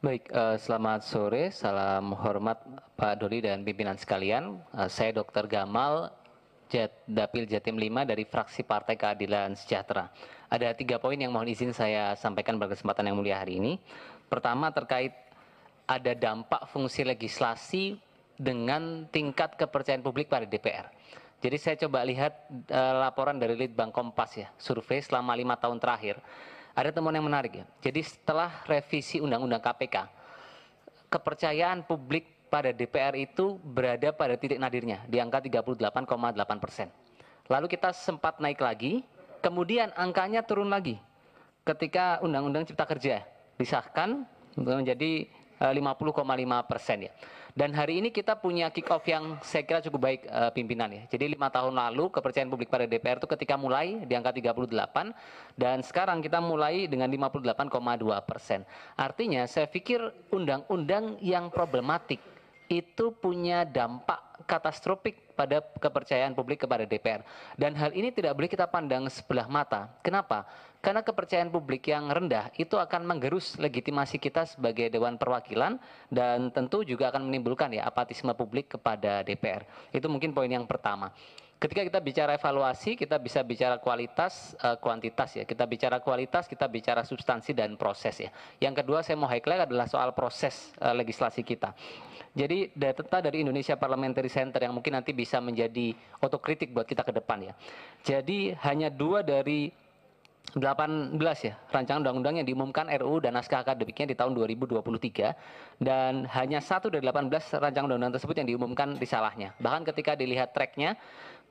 Baik, selamat sore, salam hormat Pak Doli dan pimpinan sekalian. Saya Dr. Gamal, Dapil Jatim 5 dari fraksi Partai Keadilan Sejahtera. Ada 3 poin yang mohon izin saya sampaikan pada kesempatan yang mulia hari ini. Pertama, terkait ada dampak fungsi legislasi dengan tingkat kepercayaan publik pada DPR. Jadi saya coba lihat laporan dari Litbang Kompas ya, survei selama 5 tahun terakhir. Ada temuan yang menarik ya. Jadi setelah revisi Undang-Undang KPK, kepercayaan publik pada DPR itu berada pada titik nadirnya di angka 38,8%. Lalu kita sempat naik lagi, kemudian angkanya turun lagi ketika Undang-Undang Cipta Kerja disahkan menjadi 50,5% ya. Dan hari ini kita punya kick off yang saya kira cukup baik pimpinan ya. Jadi 5 tahun lalu kepercayaan publik pada DPR itu ketika mulai di angka 38 dan sekarang kita mulai dengan 58,2%. Artinya saya pikir undang-undang yang problematik itu punya dampak katastrofik pada kepercayaan publik kepada DPR. Dan hal ini tidak boleh kita pandang sebelah mata. Kenapa? Karena kepercayaan publik yang rendah itu akan menggerus legitimasi kita sebagai Dewan Perwakilan dan tentu juga akan menimbulkan ya apatisme publik kepada DPR. Itu mungkin poin yang pertama. Ketika kita bicara evaluasi, kita bisa bicara kualitas, kuantitas ya. Kita bicara kualitas, kita bicara substansi dan proses ya. Yang kedua saya mau highlight adalah soal proses legislasi kita. Jadi data dari Indonesia Parliamentary Center yang mungkin nanti bisa menjadi otokritik buat kita ke depan ya. Jadi hanya 2 dari 18 ya rancangan undang-undang yang diumumkan RUU dan naskah akademiknya di tahun 2023 dan hanya 1 dari 18 rancangan undang-undang tersebut yang diumumkan risalahnya. Bahkan ketika dilihat tracknya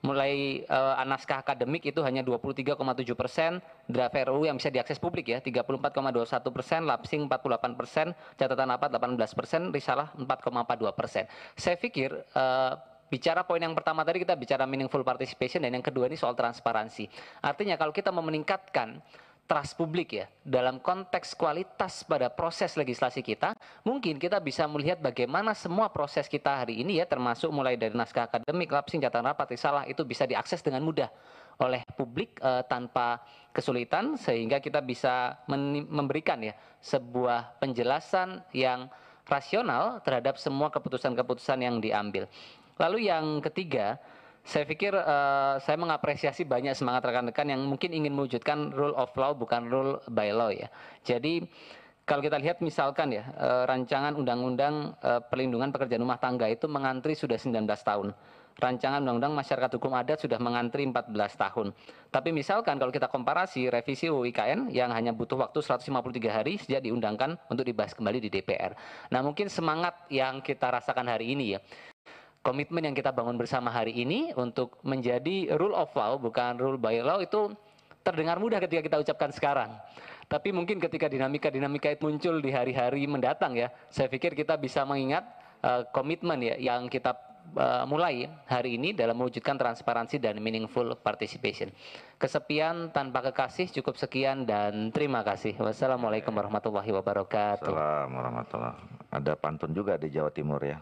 mulai naskah akademik itu hanya 23,7%, draft RUU yang bisa diakses publik ya 34,21%, lapsing 48%, catatan rapat 18%, risalah 4,42%. Saya pikir bicara poin yang pertama tadi kita bicara meaningful participation dan yang kedua ini soal transparansi. Artinya kalau kita mau meningkatkan trust publik ya dalam konteks kualitas pada proses legislasi kita, mungkin kita bisa melihat bagaimana semua proses kita hari ini ya termasuk mulai dari naskah akademik, lapsing, catatan rapat, risalah itu bisa diakses dengan mudah oleh publik tanpa kesulitan sehingga kita bisa memberikan ya sebuah penjelasan yang rasional terhadap semua keputusan-keputusan yang diambil. Lalu yang ketiga, saya pikir saya mengapresiasi banyak semangat rekan-rekan yang mungkin ingin mewujudkan rule of law bukan rule by law ya. Jadi kalau kita lihat misalkan ya rancangan undang-undang perlindungan pekerja rumah tangga itu mengantri sudah 19 tahun. Rancangan undang-undang masyarakat hukum adat sudah mengantri 14 tahun. Tapi misalkan kalau kita komparasi revisi UU IKN yang hanya butuh waktu 153 hari sejak diundangkan untuk dibahas kembali di DPR. Nah mungkin semangat yang kita rasakan hari ini ya. Komitmen yang kita bangun bersama hari ini untuk menjadi rule of law bukan rule by law itu terdengar mudah ketika kita ucapkan sekarang. Tapi mungkin ketika dinamika-dinamika itu muncul di hari-hari mendatang ya, saya pikir kita bisa mengingat komitmen ya yang kita mulai hari ini dalam mewujudkan transparansi dan meaningful participation. Kesepian tanpa kekasih cukup sekian dan terima kasih. Wassalamualaikum warahmatullahi wabarakatuh. Assalamualaikum warahmatullahi wabarakatuh. Ada pantun juga di Jawa Timur ya.